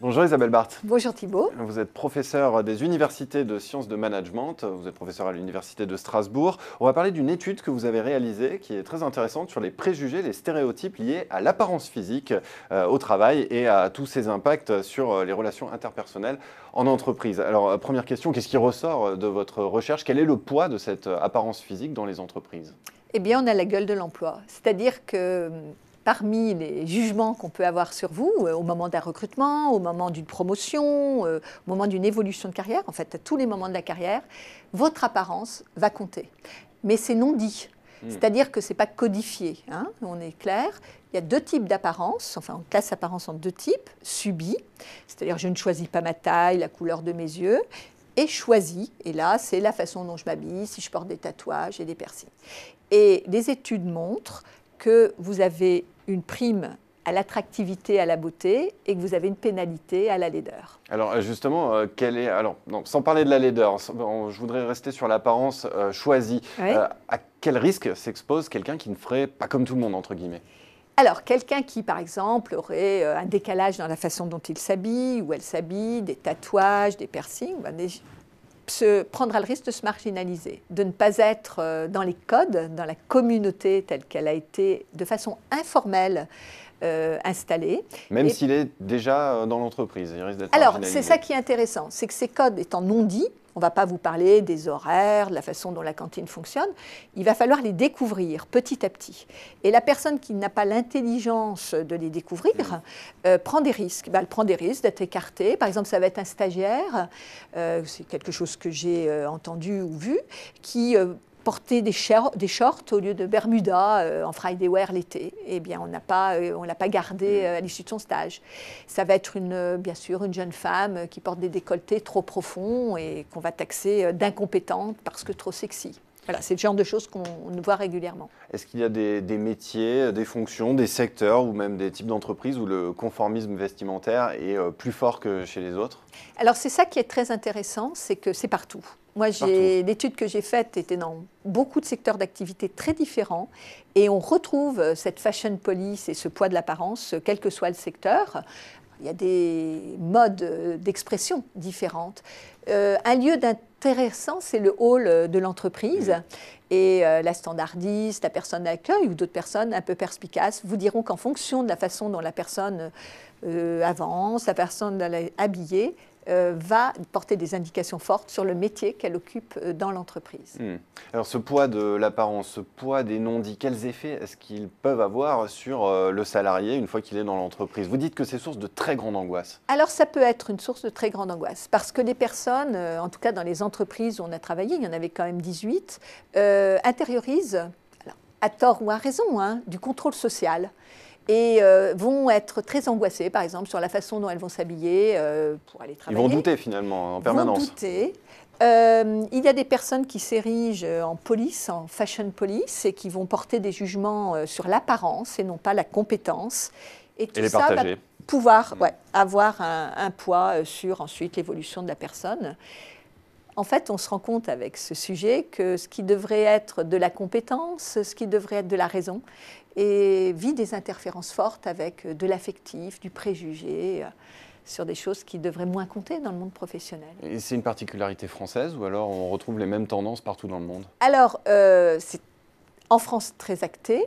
Bonjour Isabelle Barthes. Bonjour Thibault. Vous êtes professeur des universités de sciences de management, vous êtes professeur à l'université de Strasbourg. On va parler d'une étude que vous avez réalisée qui est très intéressante sur les préjugés, les stéréotypes liés à l'apparence physique au travail et à tous ses impacts sur les relations interpersonnelles en entreprise. Alors première question, qu'est-ce qui ressort de votre recherche? Quel est le poids de cette apparence physique dans les entreprises? Eh bien, on a la gueule de l'emploi. C'est-à-dire que parmi les jugements qu'on peut avoir sur vous, au moment d'un recrutement, au moment d'une promotion, au moment d'une évolution de carrière, en fait, à tous les moments de la carrière, votre apparence va compter. Mais c'est non dit. C'est-à-dire que ce n'est pas codifié, hein, on est clair. Il y a deux types d'apparence, enfin on classe l'apparence en deux types, subie, c'est-à-dire je ne choisis pas ma taille, la couleur de mes yeux, et choisi, et là c'est la façon dont je m'habille, si je porte des tatouages et des piercings. Et les études montrent que vous avez une prime à l'attractivité, à la beauté, et que vous avez une pénalité à la laideur. Alors justement, sans parler de la laideur, je voudrais rester sur l'apparence choisie. Oui. À quel risque s'expose quelqu'un qui ne ferait pas comme tout le monde, entre guillemets? Alors, quelqu'un qui, par exemple, aurait un décalage dans la façon dont il s'habille ou elle s'habille, des tatouages, des piercings, prendra le risque de se marginaliser, de ne pas être dans les codes, dans la communauté telle qu'elle a été de façon informelle installée. Même s'il est déjà dans l'entreprise, il risque d'être Alors, marginalisé. c'est ça qui est intéressant, c'est que ces codes étant non dits, on ne va pas vous parler des horaires, de la façon dont la cantine fonctionne, il va falloir les découvrir petit à petit. Et la personne qui n'a pas l'intelligence de les découvrir prend des risques. Elle prend des risques d'être écartée. Par exemple, ça va être un stagiaire, c'est quelque chose que j'ai entendu ou vu, qui porter des shorts au lieu de Bermuda en Friday wear l'été. Eh bien, on l'a pas gardé à l'issue de son stage. Ça va être bien sûr une jeune femme qui porte des décolletés trop profonds et qu'on va taxer d'incompétente parce que trop sexy. Voilà, c'est le genre de choses qu'on voit régulièrement. Est-ce qu'il y a des métiers, des fonctions, des secteurs ou même des types d'entreprises où le conformisme vestimentaire est plus fort que chez les autres? Alors, c'est ça qui est très intéressant, c'est que c'est partout. Moi, l'étude que j'ai faite était dans beaucoup de secteurs d'activité très différents et on retrouve cette fashion police et ce poids de l'apparence, quel que soit le secteur. Il y a des modes d'expression différentes. Un lieu d'intéressant, c'est le hall de l'entreprise. Et la standardiste, la personne d'accueil ou d'autres personnes un peu perspicaces vous diront qu'en fonction de la façon dont la personne avance, la personne habillée, va porter des indications fortes sur le métier qu'elle occupe dans l'entreprise. Alors ce poids de l'apparence, ce poids des non-dits, quels effets est-ce qu'ils peuvent avoir sur le salarié une fois qu'il est dans l'entreprise? Vous dites que c'est source de très grande angoisse. Alors ça peut être une source de très grande angoisse parce que les personnes, en tout cas dans les entreprises où on a travaillé, il y en avait quand même 18, intériorisent, alors, à tort ou à raison, hein, du contrôle social. Et vont être très angoissées, par exemple, sur la façon dont elles vont s'habiller pour aller travailler. Ils vont douter finalement, en permanence. Ils vont douter. Il y a des personnes qui s'érigent en police, en fashion police, et qui vont porter des jugements sur l'apparence et non pas la compétence. Et tout les ça partager. va pouvoir avoir un poids sur ensuite l'évolution de la personne. En fait, on se rend compte avec ce sujet que ce qui devrait être de la compétence, ce qui devrait être de la raison, vit des interférences fortes avec de l'affectif, du préjugé, sur des choses qui devraient moins compter dans le monde professionnel. Et c'est une particularité française ou alors on retrouve les mêmes tendances partout dans le monde? Alors, c'est en France très acté.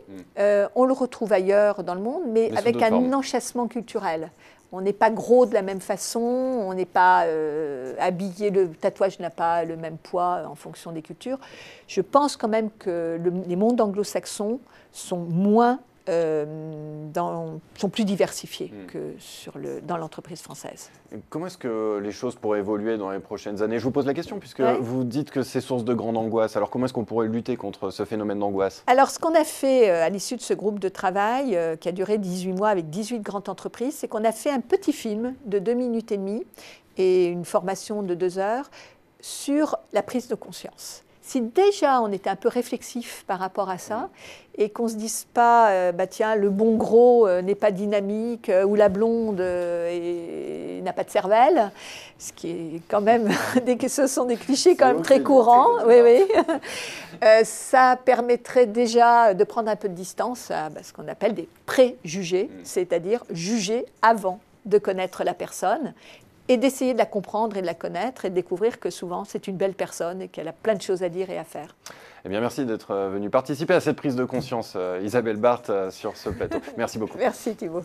On le retrouve ailleurs dans le monde, mais avec un enchâssement culturel. On n'est pas gros de la même façon, on n'est pas habillé, le tatouage n'a pas le même poids en fonction des cultures. Je pense quand même que les mondes anglo-saxons sont sont plus diversifiés que dans l'entreprise française. Et comment est-ce que les choses pourraient évoluer dans les prochaines années? Je vous pose la question puisque vous dites que c'est source de grande angoisse. Alors comment est-ce qu'on pourrait lutter contre ce phénomène d'angoisse? Alors ce qu'on a fait à l'issue de ce groupe de travail qui a duré 18 mois avec 18 grandes entreprises, c'est qu'on a fait un petit film de 2 minutes et demie et une formation de 2 heures sur la prise de conscience. Si déjà on était un peu réflexif par rapport à ça et qu'on ne se dise pas tiens, le bon gros n'est pas dynamique ou la blonde n'a pas de cervelle, ce qui est quand même, ce sont des clichés quand même très courants. Oui. Ça permettrait déjà de prendre un peu de distance à ce qu'on appelle des préjugés, c'est-à-dire juger avant de connaître la personne et d'essayer de la comprendre et de la connaître et de découvrir que souvent c'est une belle personne et qu'elle a plein de choses à dire et à faire. Eh bien, merci d'être venue participer à cette prise de conscience, Isabelle Barthes, sur ce plateau. Merci beaucoup. Merci Thibault.